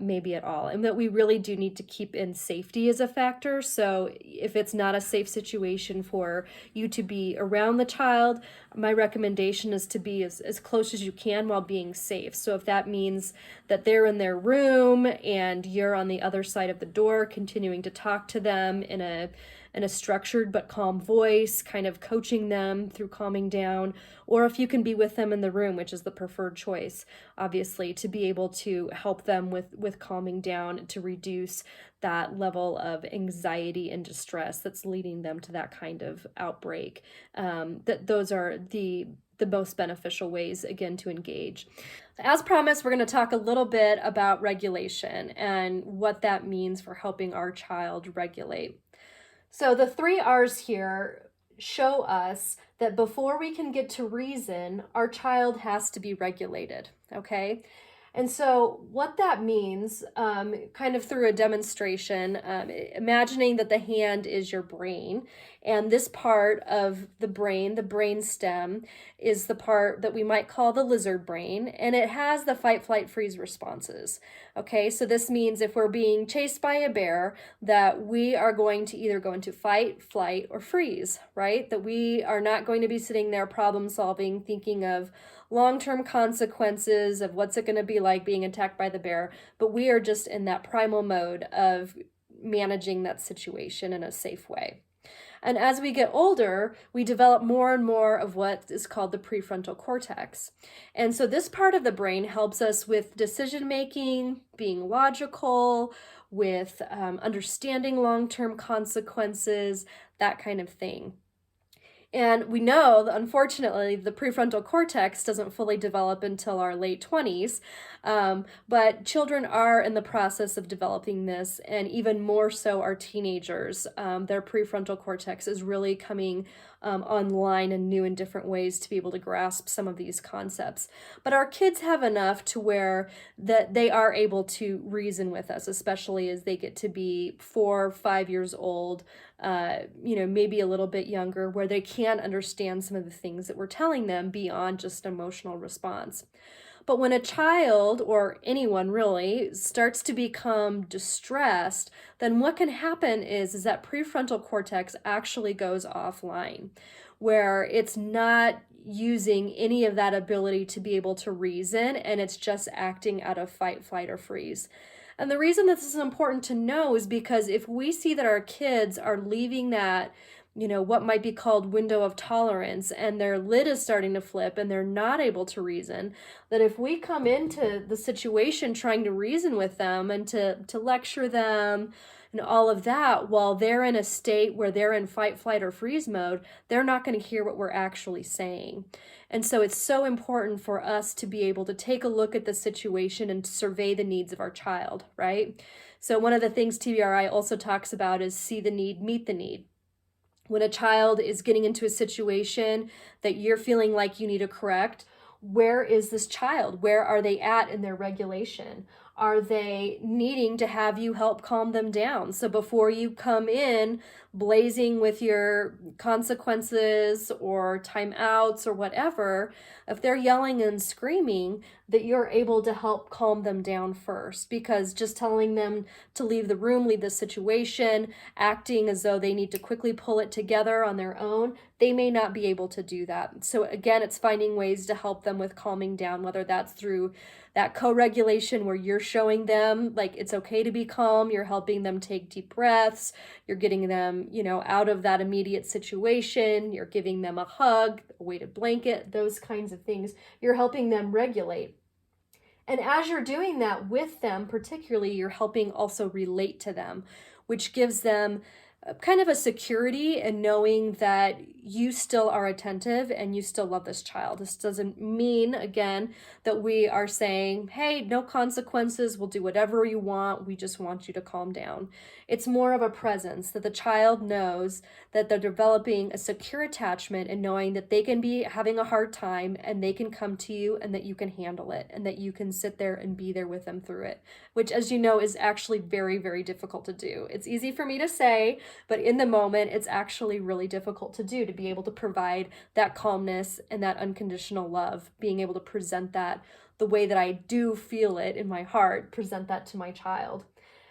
maybe at all. And that we really do need to keep in safety as a factor. So if it's not a safe situation for you to be around the child, my recommendation is to be as close as you can while being safe. So if that means that they're in their room and you're on the other side of the door continuing to talk to them in a structured but calm voice, kind of coaching them through calming down, or if you can be with them in the room, which is the preferred choice, obviously, to be able to help them with calming down to reduce that level of anxiety and distress that's leading them to that kind of outbreak. That those are the most beneficial ways, again, to engage. As promised, we're going to talk a little bit about regulation and what that means for helping our child regulate. So the 3 R's here show us that before we can get to reason, our child has to be regulated, okay? And so what that means, kind of through a demonstration, imagining that the hand is your brain, and this part of the brain stem, is the part that we might call the lizard brain, and it has the fight, flight, freeze responses. Okay, so this means if we're being chased by a bear, that we are going to either go into fight, flight, or freeze, right? That we are not going to be sitting there problem solving, thinking of long-term consequences of what's it going to be like being attacked by the bear, but we are just in that primal mode of managing that situation in a safe way. And as we get older, we develop more and more of what is called the prefrontal cortex. And so this part of the brain helps us with decision making, being logical, with understanding long-term consequences, that kind of thing. And we know that, unfortunately, the prefrontal cortex doesn't fully develop until our late 20s, but children are in the process of developing this, and even more so our teenagers. Their prefrontal cortex is really coming online in new and different ways to be able to grasp some of these concepts. But our kids have enough to where that they are able to reason with us, especially as they get to be 4 or 5 years old, maybe a little bit younger, where they can understand some of the things that we're telling them beyond just emotional response. But when a child, or anyone really, starts to become distressed, then what can happen is that prefrontal cortex actually goes offline, where it's not using any of that ability to be able to reason, and it's just acting out of fight, flight, or freeze. And the reason this is important to know is because if we see that our kids are leaving that, what might be called window of tolerance, and their lid is starting to flip and they're not able to reason, that if we come into the situation trying to reason with them and to lecture them and all of that while they're in a state where they're in fight, flight, or freeze mode, they're not going to hear what we're actually saying. And so it's so important for us to be able to take a look at the situation and survey the needs of our child, right? So one of the things TBRI also talks about is see the need, meet the need. When a child is getting into a situation that you're feeling like you need to correct, where is this child? Where are they at in their regulation? Are they needing to have you help calm them down? So before you come in blazing with your consequences or timeouts or whatever, if they're yelling and screaming, that you're able to help calm them down first. Because just telling them to leave the room, leave the situation, acting as though they need to quickly pull it together on their own, they may not be able to do that. So again, it's finding ways to help them with calming down, whether that's through that co-regulation where you're showing them like it's okay to be calm, you're helping them take deep breaths, you're getting them, out of that immediate situation, you're giving them a hug, a weighted blanket, those kinds of things. You're helping them regulate. And as you're doing that with them, particularly, you're helping also relate to them, which gives them kind of a security in knowing that you still are attentive and you still love this child. This doesn't mean, again, that we are saying, hey, no consequences, we'll do whatever you want, we just want you to calm down. It's more of a presence that the child knows that they're developing a secure attachment and knowing that they can be having a hard time and they can come to you and that you can handle it and that you can sit there and be there with them through it, which, as you know, is actually very, very difficult to do. It's easy for me to say, but in the moment, it's actually really difficult to do, to be able to provide that calmness and that unconditional love, being able to present that the way that I do feel it in my heart, present that to my child.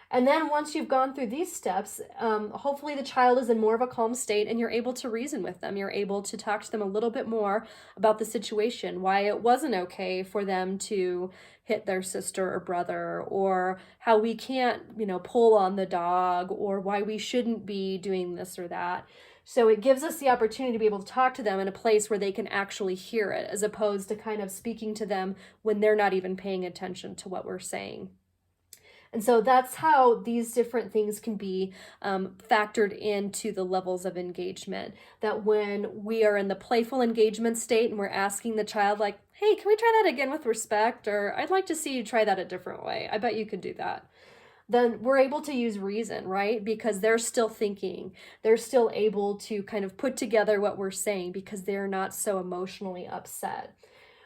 And then once you've gone through these steps, hopefully the child is in more of a calm state and you're able to reason with them. You're able to talk to them a little bit more about the situation, why it wasn't okay for them to hit their sister or brother, or how we can't, pull on the dog, or why we shouldn't be doing this or that. So it gives us the opportunity to be able to talk to them in a place where they can actually hear it, as opposed to kind of speaking to them when they're not even paying attention to what we're saying. And so that's how these different things can be factored into the levels of engagement. That when we are in the playful engagement state and we're asking the child like, hey, can we try that again with respect? Or I'd like to see you try that a different way. I bet you could do that. Then we're able to use reason, right? Because they're still thinking. They're still able to kind of put together what we're saying because they're not so emotionally upset.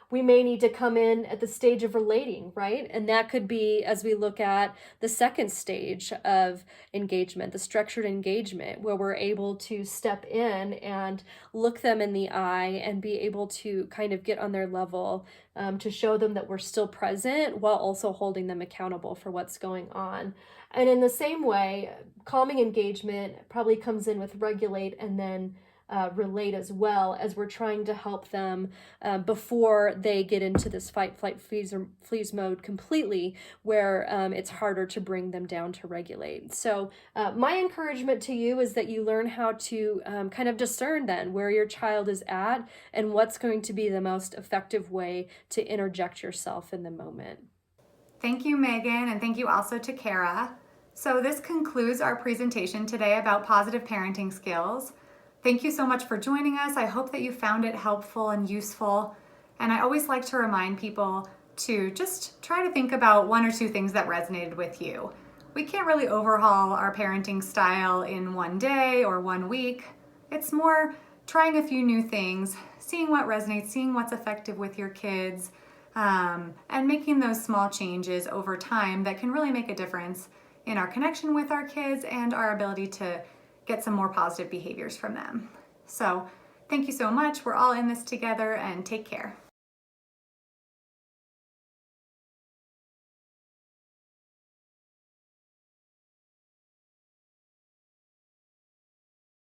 We may need to come in at the stage of relating, right? And that could be as we look at the second stage of engagement, the structured engagement, where we're able to step in and look them in the eye and be able to kind of get on their level, to show them that we're still present while also holding them accountable for what's going on. And in the same way, calming engagement probably comes in with regulate and then relate as well, as we're trying to help them before they get into this fight, flight, freeze mode completely, where it's harder to bring them down to regulate. So my encouragement to you is that you learn how to kind of discern then where your child is at and what's going to be the most effective way to interject yourself in the moment. Thank you, Megan, and thank you also to Kara. So this concludes our presentation today about positive parenting skills. Thank you so much for joining us. I hope that you found it helpful and useful. And I always like to remind people to just try to think about one or two things that resonated with you. We can't really overhaul our parenting style in one day or 1 week. It's more trying a few new things, seeing what resonates, seeing what's effective with your kids, and making those small changes over time that can really make a difference in our connection with our kids and our ability to get some more positive behaviors from them. So thank you so much. We're all in this together, and take care.